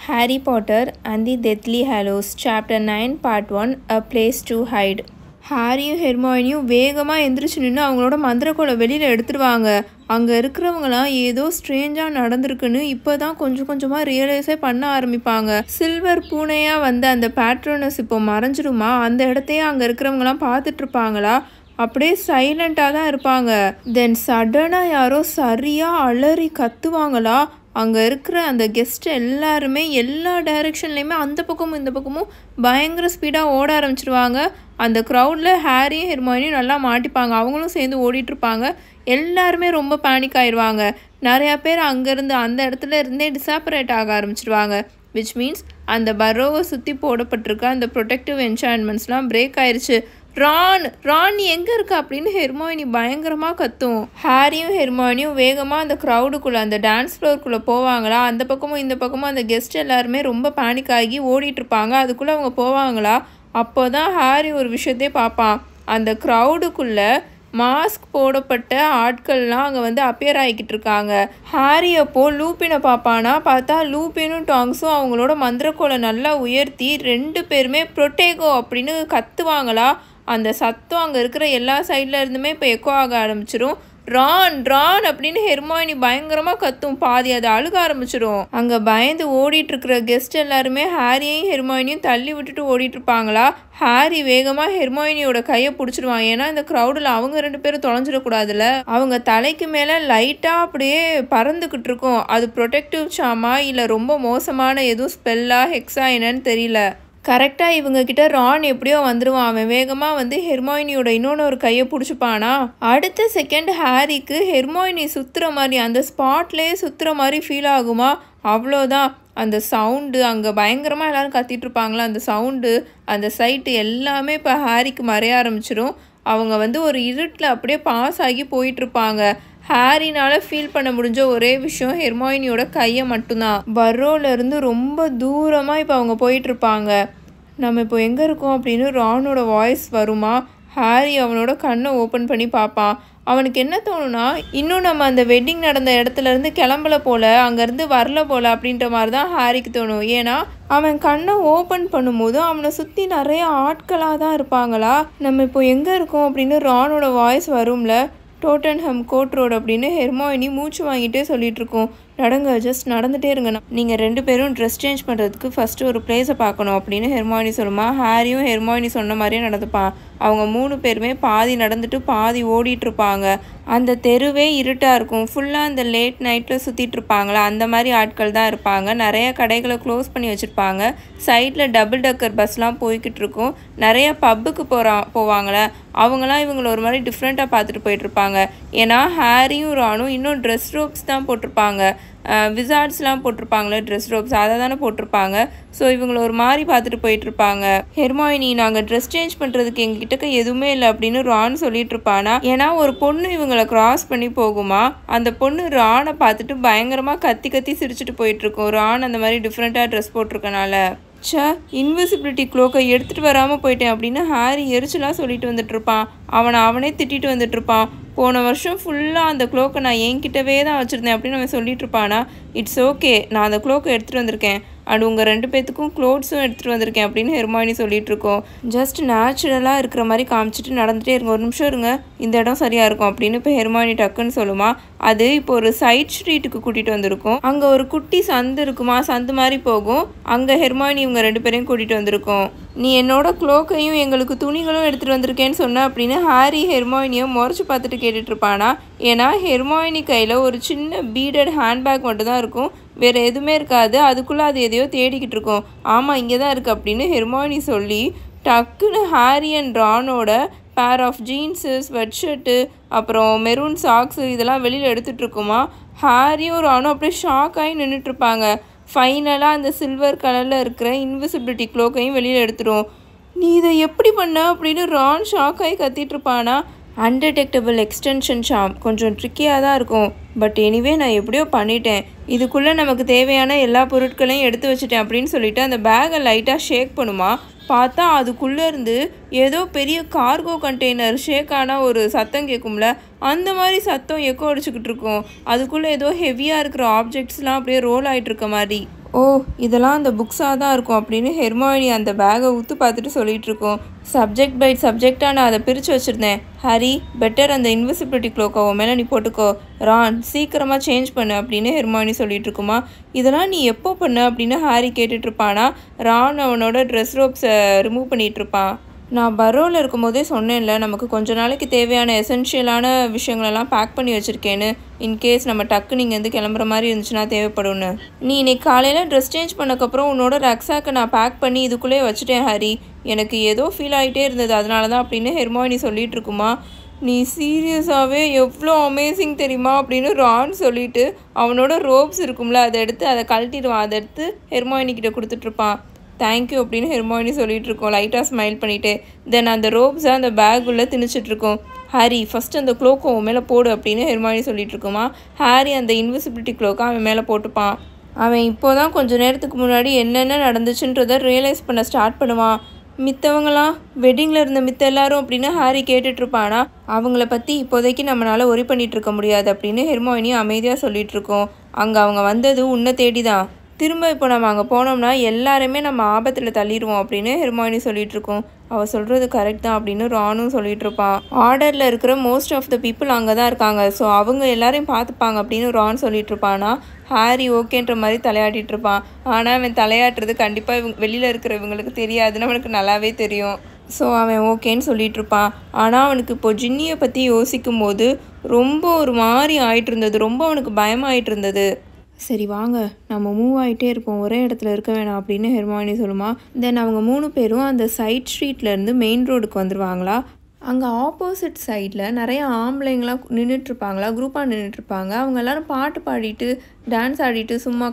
Harry Potter and the Deathly Hallows, Chapter 9, Part 1, A Place to Hide. ஹாரியும் ஹெர்மாயினியும் வேகமாக எந்திரிச்சு நின்று அவங்களோட மந்திரக்கோலை வெளியில் எடுத்துடுவாங்க. அங்கே இருக்கிறவங்களாம் ஏதோ ஸ்ட்ரேஞ்சாக நடந்திருக்குன்னு இப்போ தான் கொஞ்சம் கொஞ்சமாக ரியலைஸே பண்ண ஆரம்பிப்பாங்க. சில்வர் பூனையாக வந்த அந்த பேட்ரோனஸ் இப்போ மறைஞ்சிடுமா, அந்த இடத்தையே அங்கே இருக்கிறவங்களாம் பார்த்துட்ருப்பாங்களா, அப்படியே சைலண்ட்டாக தான் இருப்பாங்க. தென் சடனாக யாரோ சரியாக அலறி கத்துவாங்களா. அங்கே இருக்கிற அந்த கெஸ்ட் எல்லாருமே எல்லா டைரெக்ஷன்லேயுமே அந்த பக்கமும் இந்த பக்கமும் பயங்கர ஸ்பீடாக ஓட ஆரம்பிச்சிருவாங்க. அந்த க்ரௌடில் ஹாரியும் ஹெர்மாயினியும் நல்லா மாட்டிப்பாங்க. அவங்களும் சேர்ந்து ஓடிட்டுருப்பாங்க. எல்லாருமே ரொம்ப பேனிக் ஆயிடுவாங்க. நிறையா பேர் அங்கேருந்து அந்த இடத்துல இருந்தே டிசாப்பரேட் ஆக ஆரம்பிச்சிடுவாங்க. விச் மீன்ஸ் அந்த பரோவை சுற்றி போடப்பட்டிருக்க அந்த ப்ரொடெக்டிவ் என்சான்மெண்ட்ஸ்லாம் பிரேக் ஆயிடுச்சு. ரான் நீ எங்கே இருக்க அப்படின்னு ஹெர்மாயினி பயங்கரமாக கத்தும். ஹாரியும் ஹெர்மாயினியும் வேகமாக அந்த க்ரௌடுக்குள்ளே அந்த டான்ஸ் ஃப்ளோருக்குள்ளே போவாங்களா. அந்த பக்கமும் இந்த பக்கமும் அந்த கெஸ்ட் எல்லாருமே ரொம்ப பேனிக் ஆகி ஓடிட்டுருப்பாங்க. அதுக்குள்ளே அவங்க போவாங்களா. அப்போ தான் ஹாரி ஒரு விஷயத்தையே பார்ப்பான். அந்த க்ரௌடுக்குள்ளே மாஸ்க் போடப்பட்ட ஆட்கள்லாம் அங்கே அப்பியர் ஆகிக்கிட்டு இருக்காங்க. ஹாரி அப்போது லூப்பினை பார்ப்பானா. பார்த்தா லூப்பினும் டாங்ஸும் அவங்களோட மந்திரக்கோலை நல்லா உயர்த்தி 2 பேருமே ப்ரொட்டேகோ அப்படின்னு கத்துவாங்களா. அந்த சத்தம் அங்கே இருக்கிற எல்லா சைடில் இருந்துமே இப்போ எக்கோ ஆக ஆரம்பிச்சிடும். ரான் அப்படின்னு ஹெர்மாயினி பயங்கரமாக கத்தும். பாதி அதை அழுக ஆரம்பிச்சிடும். அங்கே பயந்து ஓடிட்டுருக்கிற கெஸ்ட் எல்லாருமே ஹாரியையும் ஹெர்மாயினியும் தள்ளி விட்டுட்டு ஓடிட்டுருப்பாங்களா. ஹாரி வேகமாக ஹெர்மாயினியோட கையை பிடிச்சிடுவான். ஏன்னா இந்த க்ரௌடில் அவங்க 2 பேரும் தொலைஞ்சிடக்கூடாதுல்ல. அவங்க தலைக்கு மேலே லைட்டாக அப்படியே பறந்துக்கிட்டு இருக்கும். அது ப்ரொடெக்டிவ் சாமா இல்லை ரொம்ப மோசமான எதுவும் ஸ்பெல்லா ஹெக்ஸா என்னன்னு தெரியல. கரெக்டாக இவங்கக்கிட்ட ரான் எப்படியோ வந்துடுவான். அவன் வேகமாக ஹெர்மாயினியோட இன்னொன்று ஒரு கையை பிடிச்சிப்பானா. அடுத்த செகண்ட் ஹாரிக்கு ஹெர்மாயினி சுற்றுற மாதிரி அந்த ஸ்பாட்லேயே சுற்றுற மாதிரி ஃபீல் ஆகுமா. அவ்வளோதான். அந்த சவுண்டு அங்கே பயங்கரமாக எல்லோரும் கத்திட்டு அந்த சவுண்டு அந்த சைட்டு எல்லாமே இப்போ ஹாரிக்கு மறைய ஆரம்பிச்சிடும். அவங்க ஒரு இருட்டில் அப்படியே பாஸ் ஆகி போயிட்டுருப்பாங்க. ஹாரினால் ஃபீல் பண்ண முடிஞ்ச ஒரே விஷயம் ஹெர்மாயினியோட கையை மட்டும்தான். பரோலேருந்து ரொம்ப தூரமாக இப்போ அவங்க போயிட்டுருப்பாங்க. நம்ம இப்போ எங்கே இருக்கோம் அப்படின்னு ரானோட வாய்ஸ் வருமா. ஹாரி அவனோட கண்ணை ஓப்பன் பண்ணி பார்ப்பான். அவனுக்கு என்ன தோணுனா, இன்னும் நம்ம அந்த வெட்டிங் நடந்த இடத்துலேருந்து கிளம்பல போல், அங்கேருந்து வரல போல் அப்படின்ற மாதிரி தான் ஹாரிக்கு தோணும். ஏன்னா அவன் கண்ணை ஓப்பன் பண்ணும்போது அவனை சுற்றி நிறைய ஆட்களாக தான் இருப்பாங்களா. நம்ம இப்போ எங்கே இருக்கோம் அப்படின்னு ரானோட வாய்ஸ் வரும்ல. டோட்டன்ஹம் கோர்ட் ரோடு அப்படின்னு ஹெர்மாயினி மூச்சு வாங்கிட்டே சொல்லிகிட்ருக்கோம். நடங்க, ஜஸ்ட் நடந்துகிட்டே இருங்க, நீங்கள் 2 பேரும் ட்ரெஸ் சேஞ்ச் பண்ணுறதுக்கு ஃபஸ்ட்டு ஒரு பிளேஸை பார்க்கணும் அப்படின்னு ஹெர்மாயினி சொல்லுமா. ஹாரியும் ஹெர்மாயினி சொன்ன மாதிரியே நடந்துப்பான். அவங்க 3 பேருமே பாதி நடந்துட்டு பாதி ஓடிட்டுருப்பாங்க. அந்த தெருவே இருட்டாக இருக்கும். ஃபுல்லாக அந்த லேட் நைட்டில் சுற்றிட்டு இருப்பாங்களா, அந்த மாதிரி ஆட்கள் தான் இருப்பாங்க. நிறைய கடைகளை க்ளோஸ் பண்ணி வச்சுருப்பாங்க. சைடில் டபுள் டக்கர் பஸ்லாம் போய்கிட்டு இருக்கும். நிறைய பப்புக்கு போவாங்களே, அவங்களாம் இவங்களை ஒரு மாதிரி டிஃப்ரெண்ட்டாக பார்த்துட்டு போயிட்டுருப்பாங்க. ஏன்னா ஹாரியும் ரானும் இன்னும் ட்ரெஸ் ரோப்ஸ் தான் போட்டிருப்பாங்க. விசார்ட்ஸ்லாம் போட்டிருப்பாங்களே ட்ரெஸ் ரோப்ஸ், அதை தானே போட்டிருப்பாங்க. ஸோ இவங்களை ஒரு மாதிரி பார்த்துட்டு போயிட்டுருப்பாங்க. ஹெர்மாயினி, நாங்கள் ட்ரெஸ் சேஞ்ச் பண்ணுறதுக்கு எங்ககிட்ட எதுவுமே இல்லை அப்படின்னு ரான் சொல்லிட்டு இருப்பானா. ஏன்னா ஒரு பொண்ணு இவங்களை கிராஸ் பண்ணி போகுமா. அந்த பொண்ணு ரானை பார்த்துட்டு பயங்கரமாக கத்தி சிரிச்சுட்டு போயிட்டுருக்கோம். ரான் அந்த மாதிரி டிஃப்ரெண்ட்டாக ட்ரெஸ் போட்டிருக்கனால. இன்விசிபிலிட்டி க்ளோக்கை எடுத்துகிட்டு வராமல் போயிட்டேன் அப்படின்னு ஹாரி எரிச்சலாக சொல்லிட்டு வந்துட்டுருப்பான். அவனே திட்டிட்டு வந்துட்டுருப்பான். போன வருஷம் ஃபுல்லாக அந்த க்ளோக்கை நான் என்கிட்டவே தான் வச்சுருந்தேன் அப்படின்னு அவன் சொல்லிட்டு இருப்பானா. இட்ஸ் ஓகே, நான் அந்த க்ளோக்கை எடுத்துகிட்டு வந்திருக்கேன். அண்ட் உங்கள் 2 பேர்த்துக்கும் க்ளோத்ஸும் எடுத்துகிட்டு வந்திருக்கேன் அப்படின்னு ஹெர்மாயினி சொல்லிகிட்ருக்கோம். ஜஸ்ட் நேச்சுரலாக இருக்கிற மாதிரி காமிச்சிட்டு நடந்துகிட்டே இருங்க, ஒரு நிமிஷம் இருங்க, இந்த இடம் சரியாக இருக்கும் அப்படின்னு இப்போ ஹெர்மாயினி டக்குன்னு சொல்லுமா. அது இப்போ ஒரு சைட் ஸ்ட்ரீட்டுக்கு கூட்டிகிட்டு வந்திருக்கோம். அங்கே ஒரு குட்டி சந்து இருக்குமா, சந்து மாதிரி போகும். அங்கே ஹெர்மாயினி இவங்க 2 பேரையும் கூட்டிகிட்டு வந்திருக்கோம். நீ என்னோட க்ளோக்கையும் எங்களுக்கு துணிகளும் எடுத்துகிட்டு வந்திருக்கேன்னு சொன்ன அப்படின்னு ஹாரி ஹெர்மாயினியை முறைச்சி பார்த்துட்டு கேட்டுட்ருப்பானா. ஏன்னா ஹெர்மாயினி கையில் ஒரு சின்ன பீடட் ஹேண்ட்பேக் மட்டும் தான் இருக்கும், வேறு எதுவுமே இருக்காது. அதுக்குள்ளே அது எதையோ தேடிக்கிட்டு இருக்கோம். ஆமாம், இங்கே தான் இருக்குது அப்படின்னு ஹெர்மாயினி சொல்லி டக்குன்னு ஹாரி அண்ட் ரானோட pair of jeans, sweatshirt, அப்புறம் மெரூன் சாக்ஸு இதெல்லாம் வெளியில் எடுத்துகிட்டு இருக்குமா. ஹாரியும் ரானும் அப்படியே ஷாக் ஆகி நின்றுட்டுருப்பாங்க. ஃபைனலாக அந்த சில்வர் கலரில் இருக்கிற இன்விசிபிலிட்டி க்ளோக்கையும் வெளியில் எடுத்துடும். நீ இதை எப்படி பண்ண அப்படின்னு ரான் ஷாக் ஆகி கத்திட்டுருப்பானா. அன்டிடெக்டபிள் எக்ஸ்டென்ஷன் சாம் கொஞ்சம் ட்ரிக்கியாக தான் இருக்கும். பட் எனிவே நான் எப்படியோ பண்ணிட்டேன். இதுக்குள்ளே நமக்கு தேவையான எல்லா பொருட்களையும் எடுத்து வச்சுட்டேன் அப்படின்னு சொல்லிட்டு அந்த பேக்கை லைட்டாக ஷேக் பண்ணுமா. பார்த்தா அதுக்குள்ளேருந்து ஏதோ பெரிய கார்கோ கண்டெய்னர் ஷேக் ஆனால் ஒரு சத்தம் கேட்கும்ல, அந்த மாதிரி சத்தம் எக்கோ அடிச்சுக்கிட்டு இருக்கும். அதுக்குள்ளே ஏதோ ஹெவியாக இருக்கிற ஆப்ஜெக்ட்ஸ்லாம் அப்படியே ரோல் ஆகிட்டு இருக்க மாதிரி. ஓ, இதெல்லாம் அந்த புக்ஸாக தான் இருக்கும் அப்படின்னு ஹெர்மாயினி அந்த பேக்கை ஊற்று பார்த்துட்டு சொல்லிட்டு இருக்கோம். சப்ஜெக்ட் பை சப்ஜெக்டாக நான் அதை பிரித்து வச்சுருந்தேன். ஹாரி, பெட்டர் அந்த இன்விசிபிலிட்டி க்ளோக்கோ மேலே நீ போட்டுக்கோ. ரான், சீக்கிரமாக சேஞ்ச் பண்ணு அப்படின்னு ஹெர்மாயினி சொல்லிட்டு இருக்குமா. இதெல்லாம் நீ எப்போ பண்ணு அப்படின்னு ஹாரி கேட்டுட்ருப்பானா. ரான் அவனோட ட்ரெஸ் ரோப்ஸை ரிமூவ் பண்ணிகிட்ருப்பான். நான் பரோவில் இருக்கும்போதே சொன்னேன்ல, நமக்கு கொஞ்ச நாளைக்கு தேவையான எசென்ஷியலான விஷயங்களெல்லாம் பேக் பண்ணி வச்சுருக்கேன்னு. இன்கேஸ் நம்ம டக்கு நீங்கள் வந்து கிளம்புற மாதிரி இருந்துச்சுன்னா தேவைப்படும்னு. நீ இன்னைக்கு காலையில் ட்ரெஸ் சேஞ்ச் பண்ணக்கப்புறம் உன்னோட ரக்ஸாக்கை நான் பேக் பண்ணி இதுக்குள்ளே வச்சுட்டேன் ஹாரி. எனக்கு ஏதோ ஃபீல் ஆகிட்டே இருந்தது, அதனால தான் அப்படின்னு ஹெர்மாயினி சொல்லிட்டு இருக்குமா. நீ சீரியஸாகவே எவ்வளோ அமேசிங் தெரியுமா அப்படின்னு ரான் சொல்லிட்டு அவனோட ரோப்ஸ் இருக்கும்ல அதை எடுத்து அதை கழட்டிடுவான். அதை எடுத்து ஹெர்மாயினி கிட்ட கொடுத்துட்ருப்பான். தேங்க்யூ அப்படின்னு ஹெர்மாயினி சொல்லிட்டு இருக்கோம், லைட்டாக ஸ்மைல் பண்ணிவிட்டு. தென் அந்த ரோப்ஸை அந்த பேக் உள்ளே திணிச்சிட்ருக்கோம். ஹாரி, ஃபஸ்ட்டு அந்த க்ளோக்கை அவன் மேலே போடு அப்படின்னு ஹெர்மாயினி சொல்லிட்டு இருக்குமா. ஹாரி அந்த இன்விசிபிலிட்டி க்ளோக்கை அவன் மேலே போட்டுப்பான். அவன் இப்போ தான் கொஞ்சம் நேரத்துக்கு முன்னாடி என்னென்ன நடந்துச்சுன்றதை ரியலைஸ் பண்ண ஸ்டார்ட் பண்ணுவான். மித்தவங்களாம் வெட்டிங்கில் இருந்த மித்த எல்லாரும் அப்படின்னு ஹாரி கேட்டுட்ருப்பானா. அவங்கள பற்றி இப்போதைக்கு நம்மளால் ஒரி பண்ணிகிட்டு இருக்க முடியாது அப்படின்னு ஹெர்மாயினி அமைதியாக சொல்லிகிட்டு இருக்கோம். அங்கே அவங்க வந்தது உன்னை தேடி தான். திரும்ப இப்போ நம்ம அங்கே போனோம்னா எல்லாருமே நம்ம ஆபத்தில் தள்ளிடுவோம் அப்படின்னு ஹெர்மாயினி சொல்லிட்டு இருக்கோம். அவள் சொல்கிறது கரெக்ட் தான் அப்படின்னு ரானும் சொல்லிட்டு இருப்பான். ஆர்டரில் இருக்கிற மோஸ்ட் ஆஃப் த பீப்புள் அங்கே தான் இருக்காங்க, ஸோ அவங்க எல்லாரையும் பார்த்துப்பாங்க அப்படின்னு ரான் சொல்லிட்டு இருப்பானா. ஹாரி ஓகேன்ற மாதிரி தலையாட்டிட்டு இருப்பான். ஆனால் அவன் தலையாட்டுறது கண்டிப்பாக வெளியில் இருக்கிறவங்களுக்கு தெரியாதுன்னு அவனுக்கு நல்லாவே தெரியும். ஸோ அவன் ஓகேன்னு சொல்லிட்டு இருப்பான். ஆனால் அவனுக்கு இப்போ ஜின்னியை பற்றி யோசிக்கும் போது ரொம்ப ஒரு மாதிரி ஆகிட்டு இருந்தது, ரொம்ப அவனுக்கு பயமாயிட்டு இருந்தது. சரி வாங்க, நம்ம மூவ் ஆகிட்டே இருப்போம், ஒரே இடத்துல இருக்க வேணாம் அப்படின்னு ஹெர்மாயினி சொல்லுமா. தென் அவங்க 3 பேரும் அந்த சைட் ஸ்ட்ரீட்லேருந்து மெயின் ரோடுக்கு வந்துடுவாங்களா. அங்கே ஆப்போசிட் சைடில் நிறைய ஆம்பளைங்களாம் நின்றுட்டுருப்பாங்களா, குரூப்பாக நின்றுட்டுருப்பாங்க. அவங்க எல்லோரும் பாட்டு பாடிட்டு டான்ஸ் ஆடிட்டு சும்மா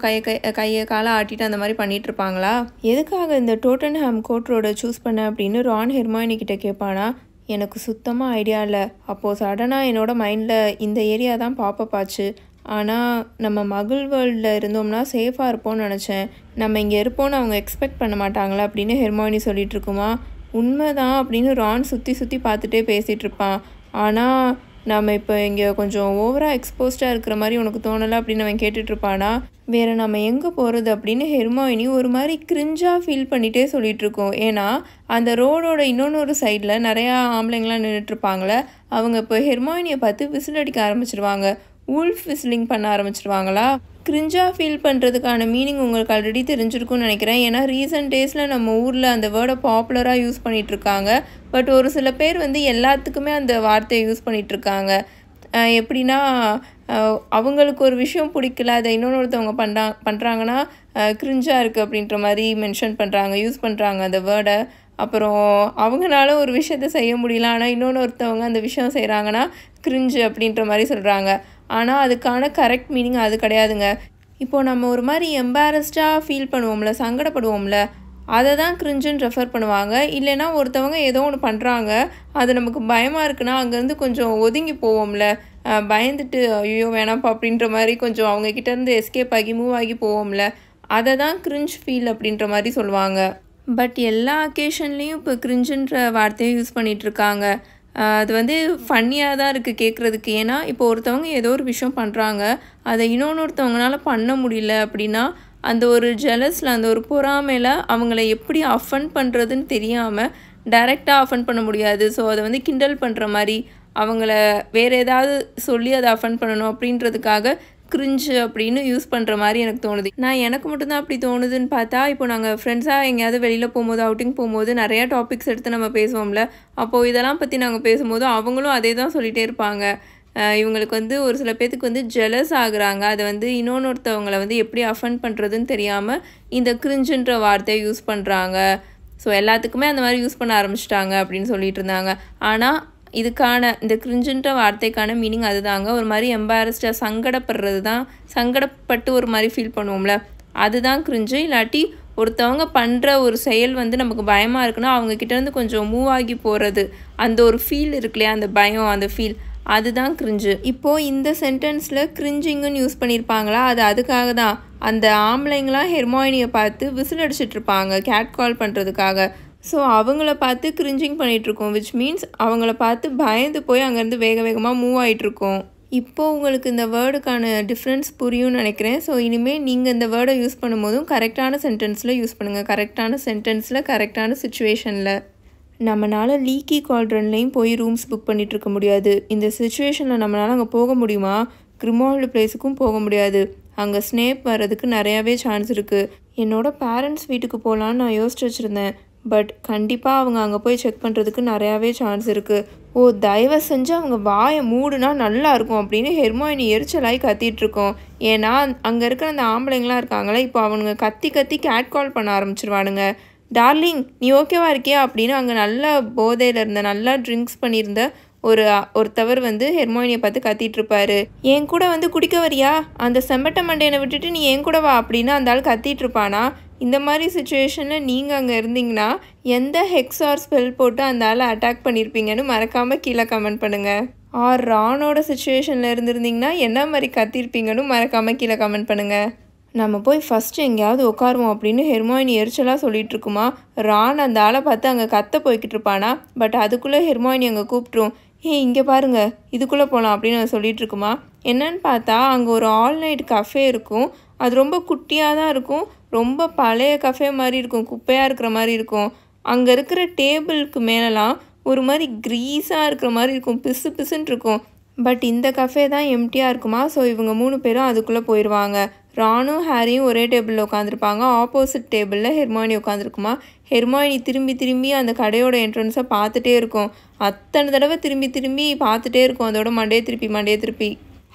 கையை காலை ஆட்டிட்டு அந்த மாதிரி பண்ணிகிட்ருப்பாங்களா. எதுக்காக இந்த டோட்டன்ஹாம் கோர்ட் ரோடை சூஸ் பண்ண அப்படின்னு ரான் ஹெர்மாயினி கிட்டே கேட்பானா. எனக்கு சுத்தமாக ஐடியா இல்லை, அப்போது சடனாக என்னோடய மைண்டில் இந்த ஏரியா தான் பாப்பப் ஆச்சு. ஆனால் நம்ம மகிழ் வேர்ல்டில் இருந்தோம்னா சேஃபாக இருப்போம்னு நினச்சேன். நம்ம இங்கே இருப்போம்னு அவங்க எக்ஸ்பெக்ட் பண்ண மாட்டாங்களா அப்படின்னு ஹெர்மாயினி சொல்லிட்டு இருக்குமா. உண்மைதான் அப்படின்னு ரான் சுற்றி சுற்றி பார்த்துட்டே பேசிகிட்டு இருப்பான். ஆனால் நம்ம இப்போ இங்கே கொஞ்சம் ஓவராக எக்ஸ்போஸ்டாக இருக்கிற மாதிரி உனக்கு தோணலை அப்படின்னு அவன் கேட்டுட்ருப்பானா. வேறு நம்ம எங்கே போகிறது அப்படின்னு ஹெர்மாயினி ஒரு மாதிரி கிரிஞ்சாக ஃபீல் பண்ணிகிட்டே சொல்லிகிட்ருக்கோம். ஏன்னா அந்த ரோடோட இன்னொன்று சைடில் நிறையா ஆம்பளைங்களாம் நின்றுட்டுருப்பாங்களே, அவங்க இப்போ ஹெர்மாயினியை பார்த்து விசில் அடிக்க ஆரம்பிச்சிருவாங்க, ஊல்ஃப் விசிலிங் பண்ண ஆரம்பிச்சிருவாங்களா. கிரிஞ்சாக ஃபீல் பண்ணுறதுக்கான மீனிங் உங்களுக்கு ஆல்ரெடி தெரிஞ்சிருக்கும்னு நினைக்கிறேன். ஏன்னா ரீசெண்ட் டேஸில் நம்ம ஊரில் அந்த வேர்டை பாப்புலராக யூஸ் பண்ணிகிட்ருக்காங்க. பட் ஒரு சில பேர் வந்து எல்லாத்துக்குமே அந்த வார்த்தையை யூஸ் பண்ணிகிட்ருக்காங்க. எப்படின்னா அவங்களுக்கு ஒரு விஷயம் பிடிக்கல, அதை இன்னொருத்தவங்க பண்ணுறாங்கன்னா கிரிஞ்சாக இருக்குது அப்படின்ற மாதிரி மென்ஷன் பண்ணுறாங்க, யூஸ் பண்ணுறாங்க அந்த வேர்டை. அப்புறம் அவங்களால ஒரு விஷயத்த செய்ய முடியல, ஆனால் இன்னொருத்தவங்க அந்த விஷயம் செய்கிறாங்கன்னா கிரிஞ்சு அப்படின்ற மாதிரி சொல்கிறாங்க. ஆனால் அதுக்கான கரெக்ட் மீனிங் அது கிடையாதுங்க. இப்போது நம்ம ஒரு மாதிரி எம்பாரஸ்டாக ஃபீல் பண்ணுவோம்ல, சங்கடப்படுவோம்ல, அதை தான் கிரிஞ்சுன்னு ரெஃபர் பண்ணுவாங்க. இல்லைன்னா ஒருத்தவங்க ஏதோ ஒன்று பண்ணுறாங்க, அது நமக்கு பயமாக இருக்குன்னா அங்கேருந்து கொஞ்சம் ஒதுங்கி போவோம்ல, பயந்துட்டு ஐயோ வேணாம்ப்பா அப்படின்ற மாதிரி கொஞ்சம் அவங்கக்கிட்டேருந்து எஸ்கேப் ஆகி மூவ் ஆகி போவோம்ல, அதை தான் கிரிஞ்ச் ஃபீல் அப்படின்ற மாதிரி சொல்லுவாங்க. பட் எல்லா அக்கேஷன்லேயும் இப்போ கிரிஞ்சுன்ற வார்த்தையை யூஸ் பண்ணிகிட்ருக்காங்க. அது வந்து ஃபன்னியாக தான் இருக்குது கேட்குறதுக்கு. ஏன்னா இப்போ ஒருத்தவங்க ஏதோ ஒரு விஷயம் பண்ணுறாங்க, அதை இன்னொருத்தவங்களால பண்ண முடியல அப்படின்னா அந்த ஒரு ஜெலஸில், அந்த ஒரு பொறாமையில் அவங்கள எப்படி அஃபண்ட் பண்ணுறதுன்னு தெரியாமல் டைரெக்டாக அஃபண்ட் பண்ண முடியாது. ஸோ அதை வந்து கிண்டல் பண்ணுற மாதிரி அவங்கள வேறு ஏதாவது சொல்லி அதை அஃபண்ட் பண்ணணும் அப்படின்றதுக்காக கிரிஞ்சு அப்படின்னு யூஸ் பண்ணுற மாதிரி எனக்கு தோணுது. எனக்கு மட்டும்தான் அப்படி தோணுதுன்னு பார்த்தா, இப்போ நாங்கள் ஃப்ரெண்ட்ஸாக எங்கேயாவது வெளியில் போகும்போது, அவுட்டிங் போகும்போது நிறையா டாபிக்ஸ் எடுத்து நம்ம பேசுவோம்ல, அப்போது இதெல்லாம் பற்றி நாங்கள் பேசும்போது அவங்களும் அதே தான் சொல்லிகிட்டே இருப்பாங்க. இவங்களுக்கு வந்து ஒரு சில பேத்துக்கு வந்து ஜெலஸ் ஆகுறாங்க, அதை வந்து இன்னொருத்தவங்களை வந்து எப்படி அஃபண்ட் பண்ணுறதுன்னு தெரியாமல் இந்த கிரிஞ்சுன்ற வார்த்தையை யூஸ் பண்ணுறாங்க. ஸோ எல்லாத்துக்குமே அந்த மாதிரி யூஸ் பண்ண ஆரம்பிச்சிட்டாங்க அப்படின்னு சொல்லிட்டு இருந்தாங்க. ஆனால் இதுக்கான இந்த கிரிஞ்சுன்ற வார்த்தைக்கான மீனிங் அதுதாங்க, ஒரு மாதிரி எம்பாரஸ்டாக சங்கடப்படுறது தான், சங்கடப்பட்டு ஒரு மாதிரி ஃபீல் பண்ணுவோம்ல, அதுதான் கிரிஞ்சு. இல்லாட்டி ஒருத்தவங்க பண்ணுற ஒரு செயல் வந்து நமக்கு பயமாக இருக்குன்னா அவங்கக்கிட்டேருந்து கொஞ்சம் மூவ் ஆகி போகிறது, அந்த ஒரு ஃபீல் இருக்கு இல்லையா, அந்த பயம், அந்த ஃபீல், அதுதான் கிரிஞ்சு. இப்போது இந்த சென்டென்ஸில் கிரிஞ்சிங்குன்னு யூஸ் பண்ணியிருப்பாங்களா, அது அதுக்காக தான். அந்த ஆம்பளைங்களாம் ஹெர்மாயினியை பார்த்து விசில் அடிச்சிட்ருப்பாங்க கேட் கால் பண்ணுறதுக்காக. ஸோ அவங்கள பார்த்து கிரிஞ்சிங் பண்ணிகிட்ருக்கோம், விச் மீன்ஸ் அவங்கள பார்த்து பயந்து போய் அங்கேருந்து வேகமாக மூவ் ஆகிட்ருக்கோம். இப்போ உங்களுக்கு இந்த வேர்டுக்கான டிஃப்ரென்ஸ் புரியும்னு நினைக்கிறேன். ஸோ இனிமேல் நீங்கள் இந்த வேர்டை யூஸ் பண்ணும்போதும் கரெக்டான சென்டென்ஸில் யூஸ் பண்ணுங்கள். கரெக்டான சென்டென்ஸில் கரெக்டான சுச்சுவேஷனில். நம்மளால் லீக்கி கால்ட்ரன்லேயும் போய் ரூம்ஸ் புக் பண்ணிகிட்டு இருக்க முடியாது. இந்த சுச்சுவேஷனில் நம்மளால் அங்கே போக முடியுமா? கிரிமால்டு பிளேஸுக்கும் போக முடியாது. அங்கே ஸ்னேப் வர்றதுக்கு நிறையாவே சான்ஸ் இருக்குது. என்னோடய பேரண்ட்ஸ் வீட்டுக்கு போகலான்னு நான் யோசிச்சு வச்சுருந்தேன். பட் கண்டிப்பாக அவங்க அங்கே போய் செக் பண்ணுறதுக்கு நிறையாவே சான்ஸ் இருக்குது. ஓ, தயவு செஞ்சு அவங்க வாயை மூடுனா நல்லாயிருக்கும் அப்படின்னு ஹெர்மாயினி எரிச்சலாகி கத்திகிட்ருக்கோம். ஏன்னா அங்கே இருக்கிற அந்த ஆம்பளைங்களாம் இருக்காங்களே, இப்போ அவனுங்க கத்தி கத்தி கேட் கால் பண்ண ஆரம்பிச்சிருவானுங்க. டார்லிங், நீ ஓகேவா இருக்கியா அப்படின்னு அங்கே நல்லா போதையில் இருந்த, நல்லா ட்ரிங்க்ஸ் பண்ணியிருந்த ஒருத்தவர் வந்து ஹெர்மாயினியை பார்த்து கத்திகிட்ருப்பாரு. என் கூட வந்து குடிக்க வரியா? அந்த செம்பட்டை மண்டையனை விட்டுட்டு நீ என் கூட வா அப்படின்னு அந்த ஆள் கத்திகிட்ருப்பானா? இந்த மாதிரி சுச்சுவேஷனில் நீங்கள் அங்கே இருந்தீங்கன்னா எந்த ஹெக்ஸ் ஆர் ஸ்பெல் போட்டு அந்த ஆளை அட்டாக் பண்ணியிருப்பீங்கன்னு மறக்காமல் கீழே கமெண்ட் பண்ணுங்கள். ஆர் ரானோட சுச்சுவேஷனில் இருந்திருந்தீங்கன்னா என்ன மாதிரி கத்திருப்பீங்கன்னு மறக்காமல் கீழே கமெண்ட் பண்ணுங்கள். நம்ம போய் ஃபஸ்ட்டு எங்கேயாவது உட்காருவோம் அப்படின்னு ஹெர்மாயினி எரிச்சலாக சொல்லிகிட்டு இருக்குமா. ரான் அந்த ஆளை பார்த்து அங்கே கத்த போய்கிட்டு இருப்பானா. பட் அதுக்குள்ளே ஹெர்மாயினி அங்கே கூப்பிட்ரும். இங்கே பாருங்கள், இதுக்குள்ளே போகலாம் அப்படின்னு சொல்லிகிட்டு இருக்குமா. என்னன்னு பார்த்தா அங்கே ஒரு ஆல் நைட் கஃபே இருக்கும். அது ரொம்ப குட்டியாக தான் இருக்கும். ரொம்ப பழைய கஃபே மாதிரி இருக்கும், குப்பையாக இருக்கிற மாதிரி இருக்கும். அங்கே இருக்கிற டேபிளுக்கு மேலெலாம் ஒரு மாதிரி க்ரீஸாக இருக்கிற மாதிரி இருக்கும், பிசு பிசுன்னு இருக்கும். பட் இந்த கஃபே தான் எம்டியாக இருக்குமா. ஸோ இவங்க 3 பேரும் அதுக்குள்ளே போயிடுவாங்க. ரானும் ஹாரியும் ஒரே டேபிளில் உட்காந்துருப்பாங்க. ஆப்போசிட் டேபிளில் ஹெர்மாயினி உட்காந்துருக்குமா. ஹெர்மாயினி திரும்பி திரும்பி அந்த கடையோட என்ட்ரன்ஸை பார்த்துட்டே இருக்கும். அத்தனை தடவை திரும்பி திரும்பி பார்த்துட்டே இருக்கும், அதோட மண்டையை திருப்பி.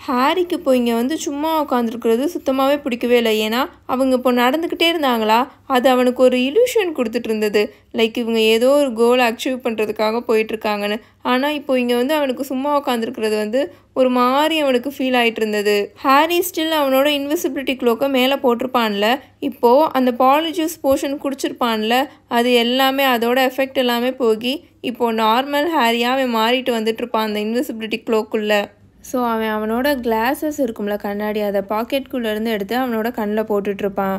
ஹாரிக்கு இப்போ இங்கே வந்து சும்மா உட்காந்துருக்கிறது சுத்தமாகவே பிடிக்கவே இல்லை. ஏன்னா அவங்க இப்போ நடந்துக்கிட்டே இருந்தாங்களா, அது அவனுக்கு ஒரு இல்யூஷன் கொடுத்துட்டு இருந்தது. லைக் இவங்க ஏதோ ஒரு கோல் அச்சீவ் பண்ணுறதுக்காக போயிட்டுருக்காங்கன்னு. ஆனால் இப்போ இங்கே வந்து அவனுக்கு சும்மா உட்காந்துருக்கிறது வந்து ஒரு மாதிரி அவனுக்கு ஃபீல் ஆகிட்டு இருந்தது. ஹாரி ஸ்டில் அவனோட இன்விசிபிலிட்டி க்ளோக்கை மேலே போட்டிருப்பான்ல, இப்போது அந்த பாலிஜூஸ் போர்ஷன் குடிச்சிருப்பான்ல, அது எல்லாமே அதோட எஃபெக்ட் எல்லாமே போகி இப்போது நார்மல் ஹாரியாக அவன் மாறிட்டு வந்துட்டுருப்பான் அந்த இன்விசிபிலிட்டி க்ளோக்குள்ளே. ஸோ அவனோட கிளாஸஸ் இருக்கும்ல, கண்ணாடி, அதை பாக்கெட்டுக்குள்ளேருந்து எடுத்து அவனோட கண்ணில் போட்டுட்ருப்பான்.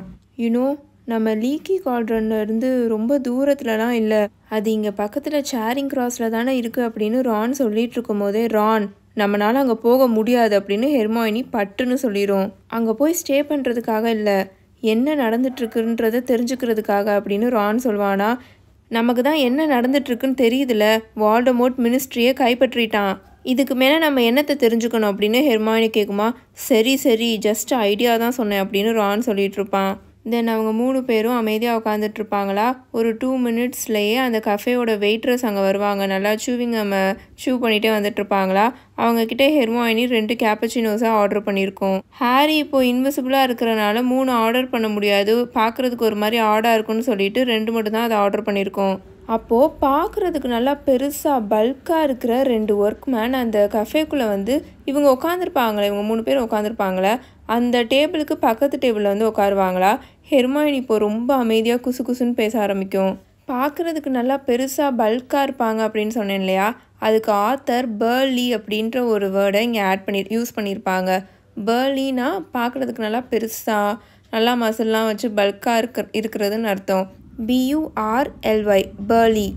நம்ம லீக்கி கால்ட்ரன்லேருந்து ரொம்ப தூரத்துலலாம் இல்லை, அது இங்கே பக்கத்தில் சேரிங் கிராஸில் தானே இருக்குது அப்படின்னு ரான் சொல்லிகிட்டு இருக்கும் போதே, ரான் நம்மளால் அங்கே போக முடியாது அப்படின்னு ஹெர்மாயினி பட்டுன்னு சொல்லிடும். அங்கே போய் ஸ்டே பண்ணுறதுக்காக இல்லை, என்ன நடந்துட்டுருக்குன்றதை தெரிஞ்சுக்கிறதுக்காக அப்படின்னு ரான் சொல்வானா. நமக்கு தான் என்ன நடந்துட்டுருக்குன்னு தெரியுதுல, வால்டமோர்ட் மினிஸ்ட்ரியை கைப்பற்றிட்டான், இதுக்கு மேலே நம்ம என்னத்தை தெரிஞ்சுக்கணும் அப்படின்னு ஹெர்மாயினி கேட்குமா. சரி ஜஸ்ட் ஐடியா தான் சொன்னேன் அப்படின்னு ரான் சொல்லிட்டு இருப்பான். தென் அவங்க 3 பேரும் அமைதியாக உட்காந்துட்ருப்பாங்களா. ஒரு 2 மினிட்ஸ்லேயே அந்த கஃபேயோட வெயிட்ரஸ் அங்கே வருவாங்க. நல்லா சூ பண்ணிகிட்டே வந்துட்டுருப்பாங்களா. அவங்கக்கிட்ட ஹெர்மாயினி 2 கேப்பச்சினோஸாக ஆர்டர் பண்ணியிருக்கோம். ஹாரி இப்போது இன்விசிபிளாக இருக்கிறனால 3 ஆர்டர் பண்ண முடியாது, பார்க்குறதுக்கு ஒரு மாதிரி ஆடாக இருக்குன்னு சொல்லிட்டு 2 மட்டும் தான் அதை ஆர்டர் பண்ணியிருக்கோம். அப்போது பார்க்குறதுக்கு நல்லா பெருசாக பல்காக இருக்கிற 2 ஒர்க்மேன் அந்த கஃபேக்குள்ளே வந்து இவங்க உட்காந்துருப்பாங்களே, இவங்க 3 பேர் உட்காந்துருப்பாங்களே, அந்த டேபிளுக்கு பக்கத்து டேபிளில் வந்து உட்காருவாங்களா. ஹெர்மாயினி இப்போ ரொம்ப அமைதியாக குசுன்னு பேச ஆரம்பிக்கும். பார்க்குறதுக்கு நல்லா பெருசாக பல்காக இருப்பாங்க அப்படின்னு சொன்னேன் இல்லையா, அதுக்கு ஆத்தர் பர்லி அப்படின்ற ஒரு வேர்டை இங்கே யூஸ் பண்ணியிருப்பாங்க. பர்லினா பார்க்குறதுக்கு நல்லா பெருசாக நல்லா மசில்லாம் வச்சு பல்காக இருக்கிறதுன்னு அர்த்தம். BURLY, பர்லி.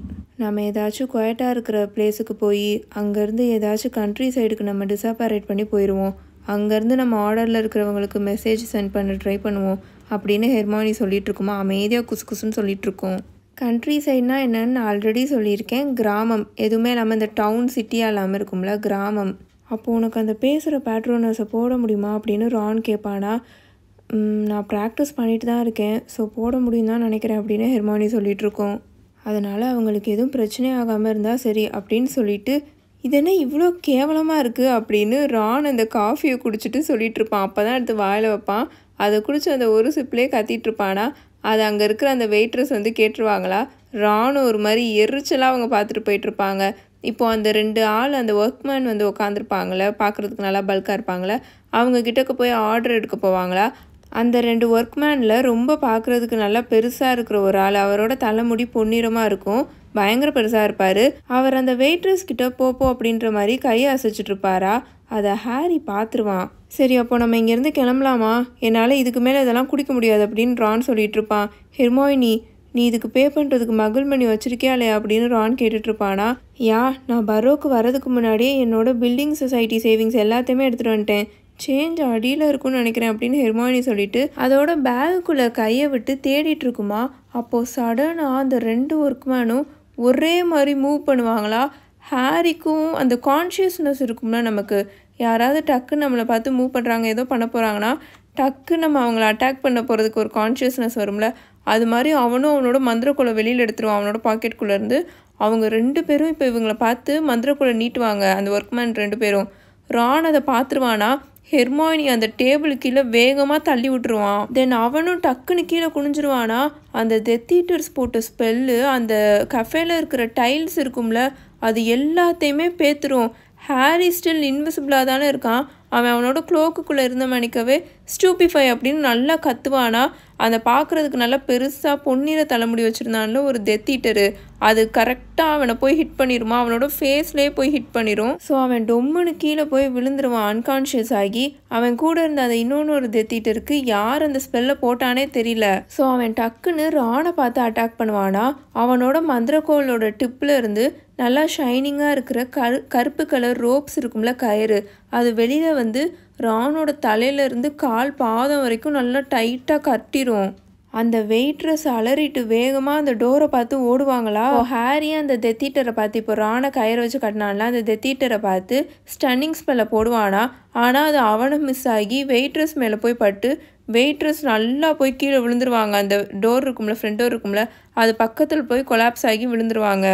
நம்ம ஏதாச்சும் குவைட்டாக இருக்கிற பிளேஸுக்கு போய் அங்கேருந்து ஏதாச்சும் கண்ட்ரி சைடுக்கு நம்ம டிஸாப்பரேட் பண்ணி போயிடுவோம். அங்கேருந்து நம்ம ஆர்டரில் இருக்கிறவங்களுக்கு மெசேஜ் சென்ட் பண்ண ட்ரை பண்ணுவோம் அப்படின்னு ஹெர்மாயினி சொல்லிகிட்ருக்குமா. அமைதியாக குசுன்னு சொல்லிகிட்ருக்கோம். கண்ட்ரி சைட்னா என்னன்னு நான் ஆல்ரெடி சொல்லியிருக்கேன், கிராமம். எதுவுமே இல்லாமல் இந்த டவுன் சிட்டியாக இல்லாமல் இருக்கும்ல, கிராமம். அப்போது உனக்கு அந்த பேசுகிற பேட்ரோனஸை போட முடியுமா அப்படின்னு ரான் கேட்பானா. நான் ப்ராக்டிஸ் பண்ணிட்டு தான் இருக்கேன், ஸோ போட முடியும் தான் நினைக்கிறேன் அப்படின்னு ஹெர்மாயினி சொல்லிகிட்ருக்கோம். அதனால் அவங்களுக்கு எதுவும் பிரச்சனை ஆகாமல் இருந்தால் சரி அப்படின்னு சொல்லிட்டு, இது என்ன இவ்வளோ கேவலமாக இருக்குது அப்படின்னு ரான் அந்த காஃபியை குடிச்சிட்டு சொல்லிகிட்ருப்பான். அப்போ தான் எடுத்து வாயில் வைப்பான். அதை குடிச்சு அந்த ஒரு சிப்லேயே கத்திகிட்ருப்பானா. அது அங்கே இருக்கிற அந்த வெயிட்ரஸ் வந்து கேட்டுருவாங்களா. ரான் ஒரு மாதிரி எரிச்சலாக அவங்க பார்த்துட்டு போயிட்டுருப்பாங்க. இப்போது அந்த 2 ஆள் அந்த ஒர்க்மேன் வந்து உட்காந்துருப்பாங்களே, பார்க்குறதுக்கு நல்லா பல்காக இருப்பாங்களே, அவங்க கிட்டக்க போய் ஆர்டர் எடுக்க போவாங்களா. அந்த 2 ஒர்க்மேனில் ரொம்ப பார்க்குறதுக்கு நல்லா பெருசாக இருக்கிற ஒரு ஆள், அவரோட தலைமுடி பொன்னிறமாக இருக்கும், பயங்கர பெருசாக இருப்பார். அவர் அந்த வெயிட்ரஸ் கிட்ட போப்போ அப்படின்ற மாதிரி கையை அசைச்சிட்ருப்பாரா. அதை ஹாரி பார்த்துருவான். சரி அப்போ நம்ம இங்கேருந்து கிளம்பலாமா, என்னால் இதுக்கு மேலே இதெல்லாம் குடிக்க முடியாது அப்படின்னு ரான் சொல்லிகிட்ருப்பான். ஹெர்மாயினி நீ இதுக்கு பே பண்ணுறதுக்கு மகள் மணி வச்சிருக்கியா இல்லையா அப்படின்னு ரான் கேட்டுட்ருப்பானா. நான் பரோக்கு வரதுக்கு முன்னாடியே என்னோட பில்டிங் சொசைட்டி சேவிங்ஸ் எல்லாத்தையுமே எடுத்துகிட்டு வந்துட்டேன், சேஞ்ச் அடியில் இருக்குன்னு நினைக்கிறேன் அப்படின்னு ஹெர்மாயினி சொல்லிட்டு அதோட பேகுக்குள்ளே கையை விட்டு தேடிட்டு இருக்குமா. அப்போது சடனாக அந்த 2 ஒர்க்மேனும் ஒரே மாதிரி மூவ் பண்ணுவாங்களா. ஹாரிக்கும் அந்த கான்ஷியஸ்னஸ் இருக்கும்னா, நமக்கு யாராவது டக்குன்னு நம்மளை பார்த்து மூவ் பண்ணுறாங்க ஏதோ பண்ண போகிறாங்கன்னா டக்கு நம்ம அவங்கள அட்டாக் பண்ண போகிறதுக்கு ஒரு கான்ஷியஸ்னஸ் வரும்ல, அது மாதிரி அவனும் அவனோட மந்திரக்குள்ளே வெளியில் எடுத்துருவான் அவனோட பாக்கெட்டுக்குள்ளேருந்து. அவங்க 2 பேரும் இப்போ இவங்களை பார்த்து மந்திரக்குள்ளே நீட்டுவாங்க, அந்த ஒர்க்மேன் 2 பேரும். ரான் அதை பார்த்துருவானா. ஹெர்மாயினி அந்த டேபிள் கீழே வேகமாக தள்ளி விட்டுருவான். தென் அவனும் டக்குன்னு கீழே குனிஞ்சிருவானா. அந்த டெத் ஈட்டர்ஸ் போட்ட ஸ்பெல்லு அந்த கஃபேல இருக்கிற டைல்ஸ் இருக்கும்ல அது எல்லாத்தையுமே பேத்துரும். ஹாரி ஸ்டில் இன்விசிபிளாக தானே இருக்கான். அவனோட க்ளோக்குள்ளே இருந்த மணிக்கவே ஸ்டூபிஃபை அப்படின்னு நல்லா கத்துவானா. அந்த பார்க்குறதுக்கு நல்லா பெருசாக பொன்னிற தலைமுடி வச்சுருந்தான்ல ஒரு டெத் ஈட்டரு, அது கரெக்டாக அவனை போய் ஹிட் பண்ணிடுமா, அவனோட ஃபேஸ்லேயே போய் ஹிட் பண்ணிடும். ஸோ அவன் டொம்முன்னு கீழே போய் விழுந்துருவான் அன்கான்ஷியஸ் ஆகி. அவன் கூட இருந்த அந்த இன்னொன்று ஒரு டெத் ஈட்டருக்கு யார் அந்த ஸ்பெல்லை போட்டானே தெரியல. ஸோ அவன் டக்குன்னு ரானை பார்த்து அட்டாக் பண்ணுவானா. அவனோட மந்திரக்கோளோட டிப்பில் இருந்து நல்லா ஷைனிங்காக இருக்கிற கருப்பு கலர் ரோப்ஸ் இருக்கும்ல கயிறு, அது வெளியில் வந்து ரானோட தலையிலேருந்து கால் பாதம் வரைக்கும் நல்லா டைட்டாக கட்டிரும். அந்த வெயிட்ரஸ் அலறிட்டு வேகமாக அந்த டோரை பார்த்து ஓடுவாங்களா. ஹாரி அந்த டெத் ஈட்டரை பார்த்து இப்போ ரானை கயிறை வச்சு கட்டினான்ல அந்த டெத் ஈட்டரை பார்த்து ஸ்டன்னிங் ஸ்பெல்லை போடுவானா. ஆனால் அது அவனை மிஸ் ஆகி வெயிட்ரஸ் மேலே போய் பட்டு வெயிட்ரஸ் நல்லா போய் கீழே விழுந்துருவாங்க. அந்த டோர் இருக்கும்ல ஃப்ரண்ட் டோர் இருக்கும்ல அது பக்கத்தில் போய் கொலாப்ஸ் ஆகி விழுந்துருவாங்க.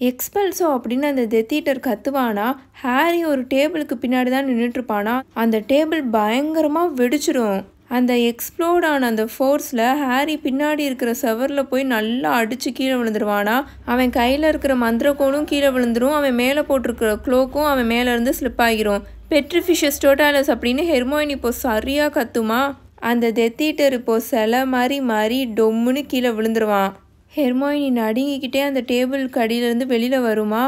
எக்ஸ்பெல்ஸோ அப்படின்னு அந்த டெத் ஈட்டர் கத்துவானா. ஹாரி ஒரு டேபிளுக்கு பின்னாடி தான் நின்றுட்டுருப்பானா. அந்த டேபிள் பயங்கரமாக வெடிச்சிடும். அந்த எக்ஸ்ப்ளோர்ட் ஆன அந்த ஃபோர்ஸில் ஹாரி பின்னாடி இருக்கிற செவரில் போய் நல்லா அடித்து கீழே விழுந்துருவானா. அவன் கையில் இருக்கிற மந்திரக்கோளும் கீழே விழுந்துரும். அவன் மேலே போட்டிருக்கிற க்ளோக்கும் அவன் மேலேருந்து ஸ்லிப் ஆகிரும். பெட்ரிஃபிஷஸ் டோட்டாலஸ் அப்படின்னு ஹெர்மாயினி இப்போ சரியாக கத்துமா. அந்த டெத் ஈட்டர் இப்போது சிலை மாதிரி டொம்முன்னு கீழே விழுந்துருவான். ஹெர்மாயினி நடுங்கிக்கிட்டே அந்த டேபிளுக்கு அடியிலேருந்து வெளியில் வருமா.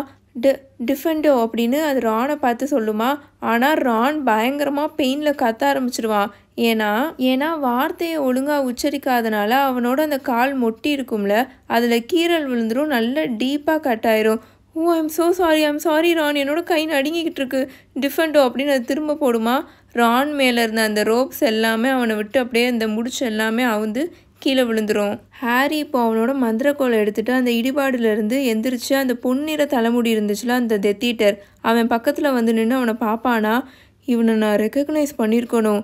டிஃபெண்டோ அப்படின்னு அது ரானை பார்த்து சொல்லுமா. ஆனால் ரான் பயங்கரமாக பெயினில் கத்த ஆரம்பிச்சிடுவான். ஏன்னா வார்த்தையை ஒழுங்காக உச்சரிக்காதனால அவனோட அந்த கால் மொட்டி இருக்கும்ல அதில் கீறல் விழுந்துரும், நல்ல டீப்பாக கட் ஆயிரும். ஐம் சாரி ரான், என்னோட கை நடுங்கிக்கிட்டு இருக்கு டிஃபெண்டோ அப்படின்னு அது திரும்ப போடுமா. ரான் மேலே இருந்த அந்த ரோப்ஸ் எல்லாமே அவனை விட்டு அப்படியே அந்த முடிச்சு எல்லாமே அவுந்து கீழே விழுந்துரும். ஹாரி இப்போ அவனோட மந்திரக்கோளை எடுத்துகிட்டு அந்த இடிபாடுலேருந்து எந்திரிச்சு அந்த பொன்னிற தலைமுடி இருந்துச்சுல அந்த டெத் ஈட்டர் அவன் பக்கத்தில் வந்து நின்று அவனை பார்ப்பானா. இவனை நான் ரெக்கக்னைஸ் பண்ணியிருக்கணும்,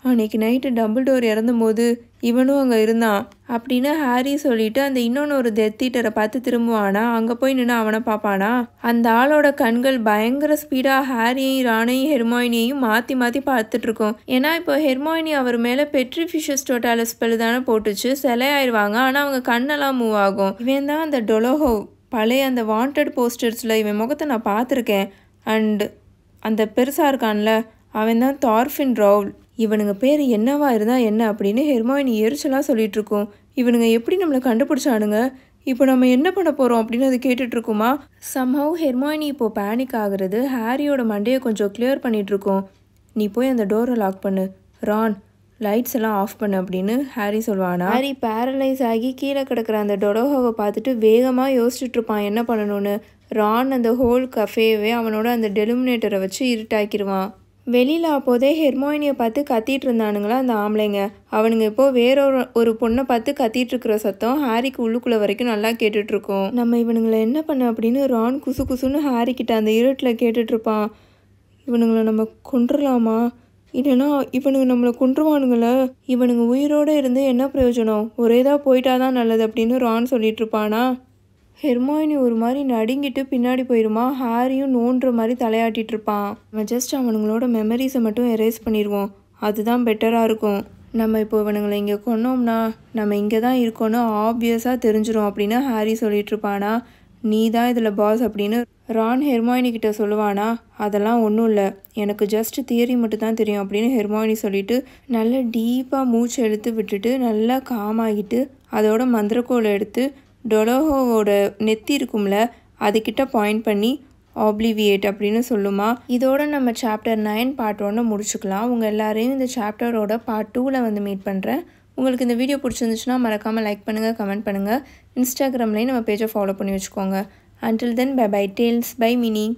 அன்றைக்கி நைட்டு டம்பிள்டோர் இறந்தும்போது இவனும் அங்கே இருந்தான் அப்படின்னு ஹாரி சொல்லிட்டு அந்த இன்னொன்று ஒரு டெத் ஈட்டரை பார்த்து திரும்புவானா. அங்கே போய் நின்று அவனை பார்ப்பானா. அந்த ஆளோட கண்கள் பயங்கர ஸ்பீடாக ஹாரியையும் ரானையும் ஹெர்மாயினியையும் மாற்றி பார்த்துட்ருக்கோம். ஏன்னா இப்போ ஹெர்மாயினி அவர் மேலே பெட்ரிஃபிஷஸ் டோட்டாலஸ் ஸ்பெல் தானே போட்டுச்சு, சிலையாயிருவாங்க. ஆனால் அவங்க கண்ணெல்லாம் மூவ் ஆகும். இவன் தான் அந்த டொலோஹோ பழைய அந்த வாண்டட் போஸ்டர்ஸில் இவன் முகத்தை நான் பார்த்துருக்கேன். அண்ட் அந்த பெருசாக இருக்கான்ல அவன் தான் தார்ஃபின் ரவுல். இவனுங்க பேர் என்னவா இருந்தா என்ன அப்படின்னு ஹெர்மாயினி எரிச்சலாக சொல்லிகிட்ருக்கோம். இவனுங்க எப்படி நம்மளை கண்டுபிடிச்சானுங்க, இப்போ நம்ம என்ன பண்ண போகிறோம் அப்படின்னு அது கேட்டுட்ருக்குமா. சம்ஹவ் ஹெர்மாயினி இப்போது பேனிக் ஆகுறது ஹாரியோட மண்டையை கொஞ்சம் கிளியர் பண்ணிகிட்ருக்கோம். நீ போய் அந்த டோரை லாக் பண்ணு, ரான் லைட்ஸ் எல்லாம் ஆஃப் பண்ணு அப்படின்னு ஹாரி சொல்வானா. ஹாரி பேரலைஸ் ஆகி கீழே கிடக்கிற அந்த டொலோஹோவை பார்த்துட்டு வேகமாக யோசிச்சுட்ருப்பான் என்ன பண்ணணும்னு. ரான் அந்த ஹோல் கஃபேவே அவனோட அந்த டெலுமினேட்டரை வச்சு இருட்டாக்கிடுவான். வெளியில் அப்போதே ஹெர்மாயினியை பார்த்து கத்திட்டு இருந்தானுங்களா அந்த ஆம்பளைங்க. அவனுங்க இப்போது வேறொரு பொண்ணை பார்த்து கத்திட்டு இருக்கிற சத்தம் ஹாரிக்கு உள்ளுக்குள்ளே வரைக்கும் நல்லா கேட்டுட்ருக்கோம். நம்ம இவனுங்களை என்ன பண்ண அப்படின்னு ரான் குசுன்னு ஹாரிக்கிட்ட அந்த இருட்டில் கேட்டுட்ருப்பான். இவனுங்களை நம்ம கொண்டுடலாமா, இல்லைன்னா இவனுங்க நம்மளை கொன்றுவானுங்கள, இவனுங்க உயிரோடு இருந்து என்ன பிரயோஜனம், ஒரேதாக போயிட்டாதான் நல்லது அப்படின்னு ரான் சொல்லிகிட்ருப்பானா. ஹெர்மாயினி ஒரு மாதிரி நடுங்கிட்டு பின்னாடி போயிடுமா. ஹாரியும் நோன்ற மாதிரி தலையாட்டிகிட்டு இருப்பான். நம்ம ஜஸ்ட் அவனுங்களோட மெமரிஸை மட்டும் எரேஸ் பண்ணிடுவோம், அதுதான் பெட்டராக இருக்கும். நம்ம இப்போ இவனுங்களை இங்கே கொன்னோம்னா நம்ம இங்கே தான் இருக்கோன்னு ஆப்வியஸாக தெரிஞ்சிடும் அப்படின்னு ஹாரி சொல்லிகிட்ருப்பானா. நீ தான் இதில் பாஸ் அப்படின்னு ரான் ஹெர்மாயினி கிட்ட சொல்லுவானா. அதெல்லாம் ஒன்றும் இல்லை, எனக்கு ஜஸ்ட் தியரி மட்டும் தான் தெரியும் அப்படின்னு ஹெர்மாயினி சொல்லிவிட்டு நல்லா டீப்பாக மூச்சு எடுத்து விட்டுட்டு நல்லா காமாகிட்டு அதோட மந்திரக்கோளை எடுத்து டொலோஹோவோட நெத்தி இருக்கும்ல அதுக்கிட்ட பாயிண்ட் பண்ணி ஆப்ளிவியேட் அப்படின்னு சொல்லுமா. இதோட நம்ம சாப்டர் 9 பார்ட் 1 முடிச்சுக்கலாம். உங்கள் எல்லாரையும் இந்த சாப்டரோட பார்ட் 2ல் வந்து மீட் பண்ணுறேன். உங்களுக்கு இந்த வீடியோ பிடிச்சிருந்துச்சுன்னா மறக்காமல் லைக் பண்ணுங்கள், கமெண்ட் பண்ணுங்கள். இன்ஸ்டாகிராம்லேயும் நம்ம பேஜை ஃபாலோ பண்ணி வச்சுக்கோங்க. Until then, bye bye tales by Minnie.